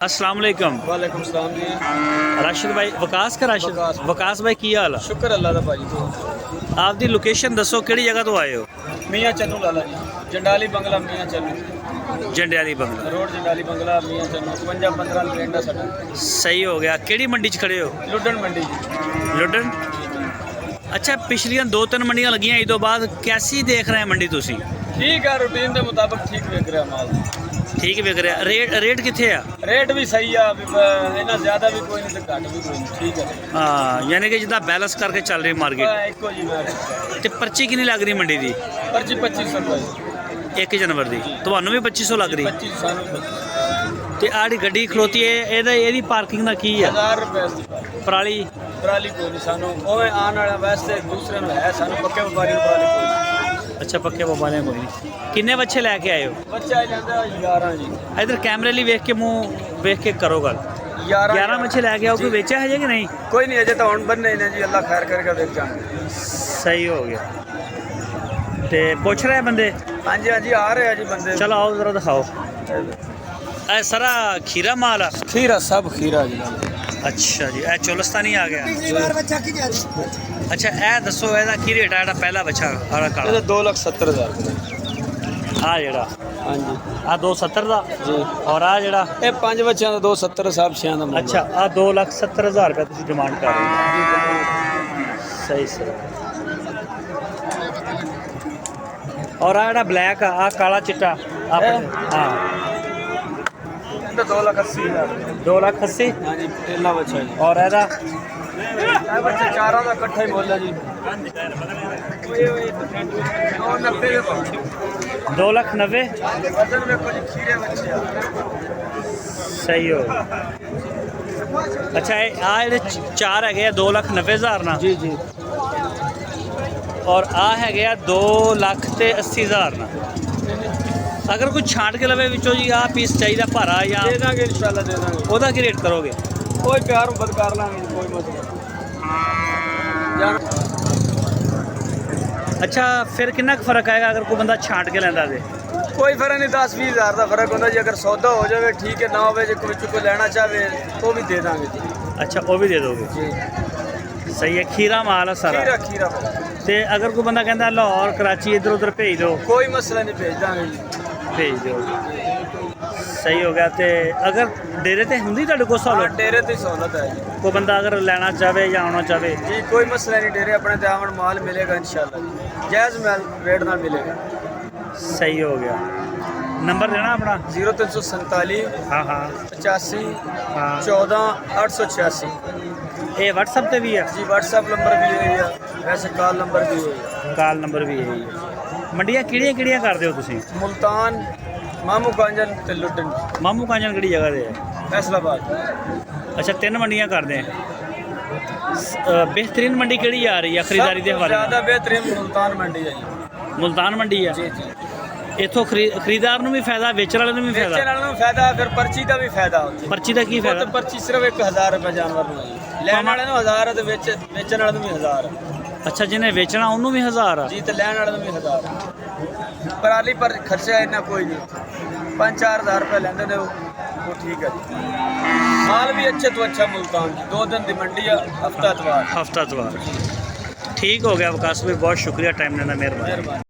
अस्सलाम वालेकुम। वालेकुम सलाम जी। राशिद भाई वकास का राशिद वकास भाई की हाल है? शुक्र अल्लाह दा भाजी तो आपकी लोकेशन दसो किहड़ी जगह तो आए हो? मियाँ चन्नू लाला जी, जंडाली बंगला मियाँ चन्नू जंडियाली बंगला। रोड जंडाली बंगला मियाँ चन्नू 55-15 पिंड है साडा। सही हो गया। किहड़ी मंडी च खड़े हो? लुडन मंडी जी। लुडन। अच्छा पिछलियां दो तीन मंडियां लगियां इस तो बाद कैसी देख रहे हैं मंडी तुसी? ठीक है, रूटीन के मुताबिक ठीक विक रहा माल। ठीक विक रहा। रेट कितने आ? रेट भी सही है, इन्ना ज्यादा भी कोई नहीं तो घट भी कोई नहीं, ठीक है। हाँ यानी कि जिदा बैलेंस करके चल रही मार्केट। एको जी मैं ते पर्ची कितनी लग रही मंडी की? पर्ची 2500 रुपये 1 जनवरी की ਤੁਹਾਨੂੰ ਵੀ 2500 ਲੱਗ ਰਹੀ 25 सानू 25 ਤੇ ਆੜੀ ਗੱਡੀ ਖਲੋਤੀ ਹੈ ਇਹਦੀ ਪਾਰਕਿੰਗ ਦਾ ਕੀ ਹੈ? 1000 रुपये ਦੀ ਪਰਾਲੀ ਪਰਾਲੀ ਕੋਈ ਨਹੀਂ ਸਾਨੂੰ ਉਵੇਂ ਆਉਣ ਵਾਲਾ ਵੈਸੇ ਦੂਸਰੇ ਨੂੰ ਹੈ, ਸਾਨੂੰ ਪੱਕੇ ਵਪਾਰੀ ਨੂੰ ਪਰਾਲੀ ਕੋਈ ਨਹੀਂ। ਅੱਛਾ ਪੱਕੇ ਬਾਬਾ ਨੇ ਕੋਈ ਨਹੀਂ। ਕਿੰਨੇ ਬੱਚੇ ਲੈ ਕੇ ਆਏ ਹੋ? ਬੱਚਾ ਜਾਂਦਾ 11 ਜੀ। ਇਧਰ ਕੈਮਰੇ ਲਈ ਵੇਖ ਕੇ ਮੂੰਹ ਵੇਖ ਕੇ ਕਰੋ ਗੱਲ। 11 ਬੱਚੇ ਲੈ ਕੇ ਆਓ। ਕੋਈ ਵੇਚਿਆ ਹਜੇ ਕਿ ਨਹੀਂ? ਕੋਈ ਨਹੀਂ ਅਜੇ ਤਾਂ ਹੁਣ ਬੰਨੇ ਨੇ ਜੀ, ਅੱਲਾ ਖੈਰ ਕਰੇਗਾ ਵੇਚ ਜਾਣਗੇ। ਸਹੀ ਹੋ ਗਿਆ। ਤੇ ਪੁੱਛ ਰਹੇ ਬੰਦੇ? ਹਾਂਜੀ ਹਾਂਜੀ ਆ ਰਹੇ ਆ ਜੀ ਬੰਦੇ। ਚਲੋ ਆਓ ਜ਼ਰਾ ਦਿਖਾਓ। ਇਹ ਸਾਰਾ ਖੀਰਾ ਮਾਲ ਆ? ਖੀਰਾ ਸਭ ਖੀਰਾ ਜੀ। ਅੱਛਾ ਜੀ ਇਹ ਚੋਲਸਤਾਨੀ ਆ ਗਿਆ। ਪਿਛਲੀ ਵਾਰ ਬੱਚਾ ਕੀ ਗਿਆ? ਅੱਛਾ ਇਹ ਦੱਸੋ ਇਹਦਾ ਕੀ ਰੇਟ ਆ ਜਿਹੜਾ ਪਹਿਲਾ ਬੱਚਾ ਆਲਾ ਕਾਲਾ? ਇਹਦਾ 2,70,000 ਆ ਜਿਹੜਾ ਹਾਂਜੀ ਆ 270 ਦਾ ਜੀ। ਔਰ ਆ ਜਿਹੜਾ ਇਹ ਪੰਜ ਬੱਚਿਆਂ ਦਾ 270 ਸਾਹਿਬ ਛਿਆਂ ਦਾ ਮੁੱਲ। ਅੱਛਾ ਆ 2,70,000 ਰੁਪਏ ਤੁਸੀਂ ਡਿਮਾਂਡ ਕਰ ਰਹੇ ਹੋ। ਸਹੀ ਸਹੀ। ਔਰ ਆ ਜਿਹੜਾ ਬਲੈਕ ਆ ਕਾਲਾ ਚਿੱਟਾ ਹਾਂ ਇਹਦਾ 2,80,000 2,80,000। ਹਾਂਜੀ ਪਹਿਲਾ ਬੱਚਾ ਜੀ। ਔਰ ਇਹਦਾ ਇਹ ਬੱਚੇ ਚਾਰਾਂ ਦਾ ਇਕੱਠਾ ਹੀ ਮੁੱਲ ਹੈ ਜੀ। ਉਹ 90 ਦੇ ਪਾਉ 2,90,000। ਵਜ਼ਨ ਵੇਖੋ ਜੀ, ਖੀਰੇ ਬੱਚੇ ਆ। ਸਹੀ ਹੋ ਗਿਆ। ਅੱਛਾ ਇਹ ਆ ਜਿਹੜੇ ਚਾਰ ਹੈਗੇ ਆ 2,90,000 ਨਾਲ ਜੀ ਜੀ। ਔਰ ਆ ਹੈਗੇ ਆ 2,80,000 ਨਾਲ। ਅਗਰ ਕੋਈ ਛਾਂਟ ਕੇ ਲਵੇ ਵਿੱਚੋਂ ਜੀ ਆ ਪੀਸ ਚਾਹੀਦਾ ਭਾਰਾ ਜਾਂ ਦੇ ਦਾਂਗੇ ਇਨਸ਼ਾਅੱਲਾ ਦੇ ਦਾਂਗੇ। ਉਹਦਾ ਕੀ ਰੇਟ ਕਰੋਗੇ? ਕੋਈ ਪਿਆਰ ਮੁਹੱਬਤ ਕਰ ਲਾਂਗੇ, ਕੋਈ ਮਸਲਾ ਨਹੀਂ। ਅੱਛਾ ਫਿਰ ਕਿੰਨਾ ਕੁ ਫਰਕ ਆਏਗਾ ਅਗਰ ਕੋਈ ਬੰਦਾ ਛਾਂਟ ਕੇ ਲੈਂਦਾ ਤੇ? ਕੋਈ ਫਰਕ ਨਹੀਂ, 10-20 ਹਜ਼ਾਰ ਦਾ ਫਰਕ ਹੁੰਦਾ ਜੀ। ਅਗਰ ਸੌਦਾ ਹੋ ਜਾਵੇ ਠੀਕ ਹੈ, ਨਾ ਹੋਵੇ ਜੇ ਕੋਈ ਲੈਣਾ ਚਾਹਵੇ ਉਹ ਵੀ ਦੇ ਦਾਂਗੇ ਜੀ। ਅੱਛਾ ਉਹ ਵੀ ਦੇ ਦੋਗੇ? ਜੀ ਸਹੀ ਹੈ। ਖੀਰਾ ਮਾਲ ਹੈ ਸਾਰਾ? ਖੀਰਾ ਖੀਰਾ। ਤੇ ਅਗਰ ਕੋਈ ਬੰਦਾ ਕਹਿੰਦਾ ਲਾਹੌਰ ਕਰਾਚੀ ਇੱਧਰ ਉੱਧਰ ਭੇਜ ਦਿਓ? ਕੋਈ ਮਸਲਾ ਨਹੀਂ, ਭੇਜ ਦਾਂਗੇ ਜੀ। ਭੇਜ ਦਿਓ। ਸਹੀ ਹੋ ਗਿਆ। ਤੇ ਅਗਰ ਡੇਰੇ ਤੇ ਹੁੰਦੀ ਤੁਹਾਡੇ ਕੋਲ ਹਾਂ ਸਹੂਲਤ? ਡੇਰੇ ਤੇ ਸਹੂਲਤ ਹੈ ਜੀ। ਕੋਈ ਬੰਦਾ ਅਗਰ ਲੈਣਾ ਚਾਹਵੇ ਜਾਂ ਆਉਣਾ ਚਾਹਵੇ? ਜੀ ਕੋਈ ਮਸਲਾ ਨਹੀਂ, ਡੇਰੇ ਆਪਣੇ ਤੇ ਆਵਣ ਮਾਲ ਮਿਲੇਗਾ ਇਨਸ਼ਾਅੱਲਾ ਜੀ, ਜਾਇਜ਼ ਰੇਟ ਨਾਲ ਮਿਲੇਗਾ। ਸਹੀ ਹੋ ਗਿਆ। ਨੰਬਰ ਦੇਣਾ ਆਪਣਾ? 0347 ਹਾਂ ਹਾਂ 85 ਹਾਂ। 14 886। ਇਹ WhatsApp ਤੇ ਵੀ ਹੈ? जी व्हाट्सएप नंबर भी है या वैसे कॉल नंबर भी है। ਕਾਲ ਨੰਬਰ ਵੀ ਇਹੀ ਹੈ। ਮੰਡੀਆਂ ਕਿਹੜੀਆਂ ਕਰਦੇ ਹੋ ਤੁਸੀਂ? मुल्तान मामू कांजन ते लुडन ਮਾਮੂ ਕਾਂਜਨ ਕਿਹੜੀ ਜਗ੍ਹਾ ਤੇ ਹੈ? फैसलाबाद। ਅੱਛਾ 3 ਮੰਡੀਆਂ ਕਰਦੇ ਆ। ਬਿਹਤਰੀਨ ਮੰਡੀ ਕਿਹੜੀ ਆ ਰਹੀ ਹੈ ਖਰੀਦਾਰੀ ਦੇ ਹਵਾਲੇ ज़्यादा ਨਾਲ? बेहतरीन मुल्तान मंडी है जी। ਮੁਲਤਾਨ ਮੰਡੀ ਆ। जी जी। ਇੱਥੋਂ ਖਰੀਦਾਰ ਨੂੰ ਵੀ ਫਾਇਦਾ, ਵੇਚਣ ਵਾਲੇ ਨੂੰ ਵੀ बेचने ਫਾਇਦਾ। वालों को फायदा, फिर पर्ची का भी फायदा होता है। ਪਰਚੀ ਦਾ ਕੀ वो ਫਾਇਦਾ? तो पर्ची सिर्फ 1000 रुपये जानवर में है। लैन वाले ਨੂੰ 1000 है तो बेचने वाले ਨੂੰ भी 1000 है। ਅੱਛਾ ਜਿਹਨੇ ਵੇਚਣਾ ਉਹਨੂੰ ਵੀ 1000 ਆ? जी तो लैन वाले ਨੂੰ भी 1000 है। पराली पर खर्चा इन्ना कोई नहीं, 5-4 हज़ार रुपये लेंदे ने वो ठीक है जी। माल भी अच्छे तो अच्छा मुल्तान जी, 2 दिन की मंडी है, हफ्ता इतवार। ਹਫਤਾ ਦਵਾਰ। ਠੀਕ ਹੋ ਗਿਆ ਵਿਕਾਸ ਭਾਈ, ਬਹੁਤ ਸ਼ੁਕਰੀਆ ਟਾਈਮ ਦੇਣ ਦਾ, ਮਿਹਰਬਾਨੀ। मेहरबानी।